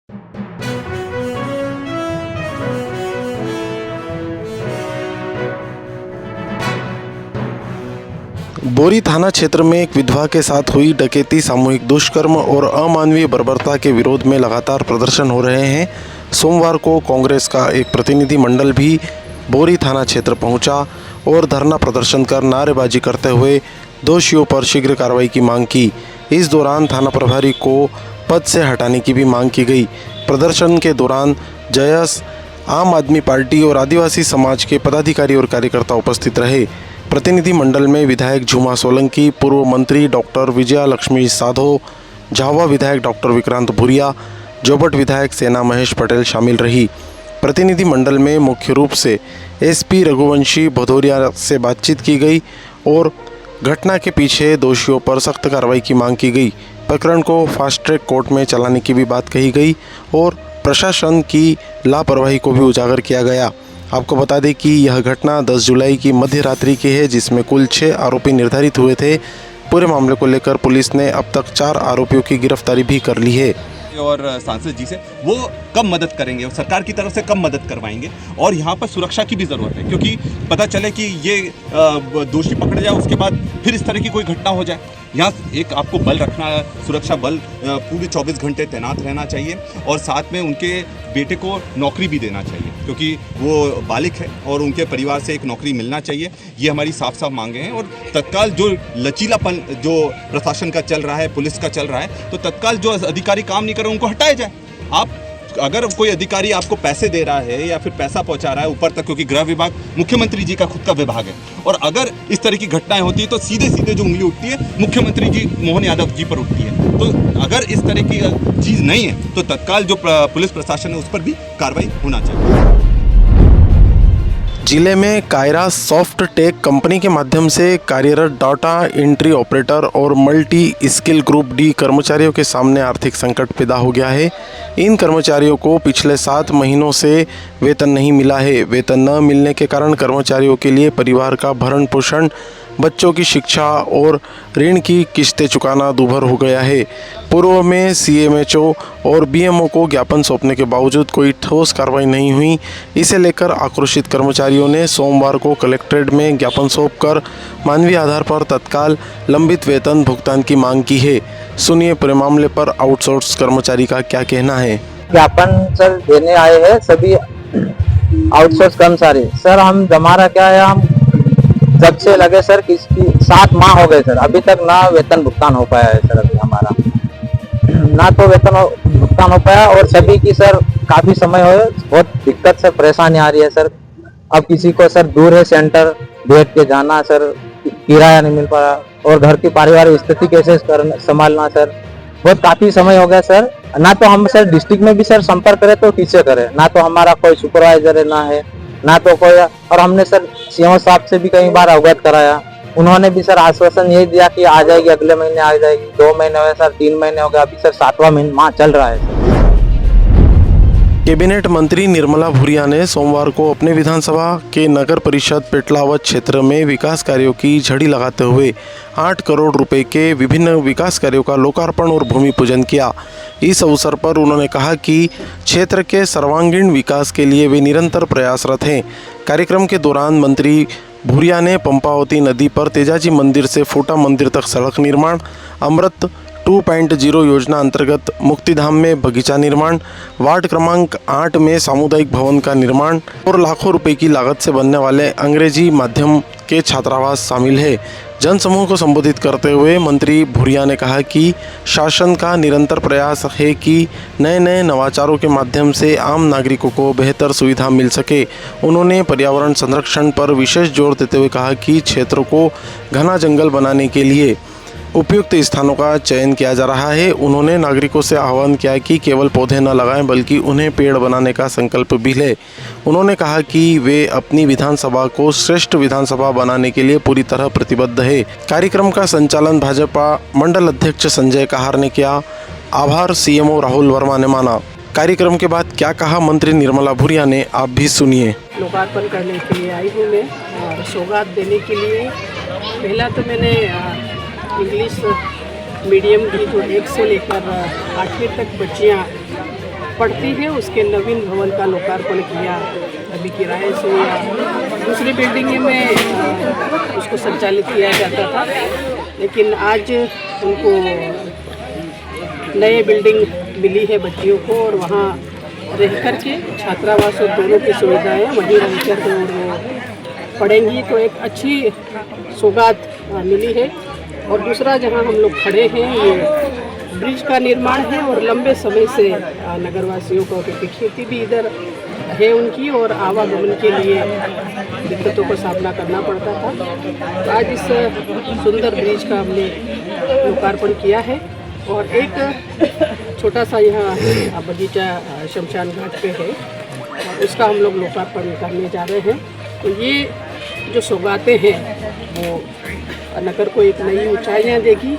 बोरी थाना क्षेत्र में एक विधवा के साथ हुई डकैती, सामूहिक दुष्कर्म और अमानवीय बर्बरता के विरोध में लगातार प्रदर्शन हो रहे हैं। सोमवार को कांग्रेस का एक प्रतिनिधि मंडल भी बोरी थाना क्षेत्र पहुंचा और धरना प्रदर्शन कर नारेबाजी करते हुए दोषियों पर शीघ्र कार्रवाई की मांग की। इस दौरान थाना प्रभारी को पद से हटाने की भी मांग की गई। प्रदर्शन के दौरान जयस, आम आदमी पार्टी और आदिवासी समाज के पदाधिकारी और कार्यकर्ता उपस्थित रहे। प्रतिनिधि मंडल में विधायक झूमा सोलंकी, पूर्व मंत्री डॉक्टर विजया लक्ष्मी साधो, झावा विधायक डॉक्टर विक्रांत भूरिया, जोबट विधायक सेना महेश पटेल शामिल रही। प्रतिनिधि मंडल में मुख्य रूप से एसपी रघुवंशी भदौरिया से बातचीत की गई और घटना के पीछे दोषियों पर सख्त कार्रवाई की मांग की गई। प्रकरण को फास्ट ट्रैक कोर्ट में चलाने की भी बात कही गई और प्रशासन की लापरवाही को भी उजागर किया गया। आपको बता दें कि यह घटना 10 जुलाई की मध्य रात्रि की है, जिसमें कुल 6 आरोपी निर्धारित हुए थे। पूरे मामले को लेकर पुलिस ने अब तक 4 आरोपियों की गिरफ्तारी भी कर ली है। और सांसद जी से वो कब मदद करेंगे और सरकार की तरफ से कब मदद करवाएंगे, और यहाँ पर सुरक्षा की भी ज़रूरत है, क्योंकि पता चले कि ये दोषी पकड़े जाए, उसके बाद फिर इस तरह की कोई घटना हो जाए। यहाँ एक आपको बल रखना, सुरक्षा बल पूरे 24 घंटे तैनात रहना चाहिए और साथ में उनके बेटे को नौकरी भी देना चाहिए, क्योंकि वो बालिग है और उनके परिवार से एक नौकरी मिलना चाहिए। ये हमारी साफ साफ मांगे हैं। और तत्काल जो लचीलापन जो प्रशासन का चल रहा है, पुलिस का चल रहा है, तो तत्काल जो अधिकारी काम नहीं कर रहे उनको हटाया जाए। आप अगर कोई अधिकारी आपको पैसे दे रहा है या फिर पैसा पहुंचा रहा है ऊपर तक, क्योंकि गृह विभाग मुख्यमंत्री जी का खुद का विभाग है, और अगर इस तरह की घटनाएं होती है तो सीधे सीधे जो उंगली उठती है मुख्यमंत्री जी मोहन यादव जी पर उठती है। तो अगर इस तरह की चीज़ नहीं है तो तत्काल जो पुलिस प्रशासन है उस पर भी कार्रवाई होना चाहिए। जिले में कायरा सॉफ्ट टेक कंपनी के माध्यम से कार्यरत डाटा एंट्री ऑपरेटर और मल्टी स्किल ग्रुप डी कर्मचारियों के सामने आर्थिक संकट पैदा हो गया है। इन कर्मचारियों को पिछले 7 महीनों से वेतन नहीं मिला है। वेतन न मिलने के कारण कर्मचारियों के लिए परिवार का भरण पोषण, बच्चों की शिक्षा और ऋण की किस्तें चुकाना दूभर हो गया है। पूर्व में सीएमएचओ और बीएमओ को ज्ञापन सौंपने के बावजूद कोई ठोस कार्रवाई नहीं हुई। इसे लेकर आक्रोशित कर्मचारियों ने सोमवार को कलेक्ट्रेट में ज्ञापन सौंपकर मानवीय आधार पर तत्काल लंबित वेतन भुगतान की मांग की है। सुनिए पूरे मामले पर आउटसोर्स कर्मचारी का क्या कहना है। ज्ञापन सर देने आए हैं सभी आउटसोर्स कर्मचारी। सर हम हमारा क्या है, हम जब से लगे सर किसकी 7 माह हो गए सर, अभी तक ना वेतन भुगतान हो पाया है सर। अभी हमारा ना तो वेतन भुगतान हो पाया और सभी की सर काफी समय हो, बहुत दिक्कत से परेशानी आ रही है सर। अब किसी को सर दूर है सेंटर, बैठ के जाना सर, किराया नहीं मिल पा रहा, और घर की पारिवारिक स्थिति कैसे संभालना सर, बहुत काफी समय हो गया सर। ना तो हम सर डिस्ट्रिक्ट में भी सर संपर्क करें तो किससे करें, ना तो हमारा कोई सुपरवाइजर है, ना तो कोई। और हमने सर सीएम साहब से भी कई बार अवगत कराया, उन्होंने भी सर आश्वासन यही दिया कि आ जाएगी, अगले महीने आ जाएगी। 2 महीने हुए सर, 3 महीने हो गए, अभी सर 7वां माह चल रहा है। कैबिनेट मंत्री निर्मला भूरिया ने सोमवार को अपने विधानसभा के नगर परिषद पेटलावद क्षेत्र में विकास कार्यों की झड़ी लगाते हुए 8 करोड़ रुपए के विभिन्न विकास कार्यों का लोकार्पण और भूमि पूजन किया। इस अवसर पर उन्होंने कहा कि क्षेत्र के सर्वांगीण विकास के लिए वे निरंतर प्रयासरत हैं। कार्यक्रम के दौरान मंत्री भूरिया ने पंपावती नदी पर तेजाजी मंदिर से फोटा मंदिर तक सड़क निर्माण, अमृत 2.0 योजना अंतर्गत मुक्तिधाम में बगीचा निर्माण, वार्ड क्रमांक 8 में सामुदायिक भवन का निर्माण और लाखों रुपए की लागत से बनने वाले अंग्रेजी माध्यम के छात्रावास शामिल है। जनसमूह को संबोधित करते हुए मंत्री भूरिया ने कहा कि शासन का निरंतर प्रयास है कि नए नए नवाचारों के माध्यम से आम नागरिकों को बेहतर सुविधा मिल सके। उन्होंने पर्यावरण संरक्षण पर विशेष जोर देते हुए कहा कि क्षेत्र को घना जंगल बनाने के लिए उपयुक्त स्थानों का चयन किया जा रहा है। उन्होंने नागरिकों से आह्वान किया कि केवल पौधे न लगाएं बल्कि उन्हें पेड़ बनाने का संकल्प भी लें। उन्होंने कहा कि वे अपनी विधानसभा को श्रेष्ठ विधानसभा बनाने के लिए पूरी तरह प्रतिबद्ध है। कार्यक्रम का संचालन भाजपा मंडल अध्यक्ष संजय कहार ने किया। आभार सीएमओ राहुल वर्मा ने माना। कार्यक्रम के बाद क्या कहा मंत्री निर्मला भूरिया ने, आप भी सुनिए। लोकार्पण करने के लिए आई हूँ मैं, और सौगात देने के लिए पहला तो मैंने इंग्लिश मीडियम की जो 1 से लेकर 8वीं तक बच्चियाँ पड़ती है उसके नवीन भवन का लोकार्पण किया। अभी किराए से या दूसरी बिल्डिंग में उसको संचालित किया जाता था, लेकिन आज उनको नए बिल्डिंग मिली है बच्चियों को, और वहाँ रह कर के छात्रावास और दोनों की सुविधाएं वहीं रह कर और वो पढ़ेंगी, तो एक अच्छी सौगात मिली है। और दूसरा जहाँ हम लोग खड़े हैं, ये ब्रिज का निर्माण है और लंबे समय से नगरवासियों को, क्योंकि खेती भी इधर है उनकी और आवागमन के लिए दिक्कतों का सामना करना पड़ता था। तो आज इस सुंदर ब्रिज का हमने लोकार्पण किया है, और एक छोटा सा यहाँ बगीचा शमशान घाट पे है, और उसका हम लोग लोकार्पण करने जा रहे हैं। तो ये जो सौगातें हैं वो नगर को एक नई ऊंचाइयाँ देगी।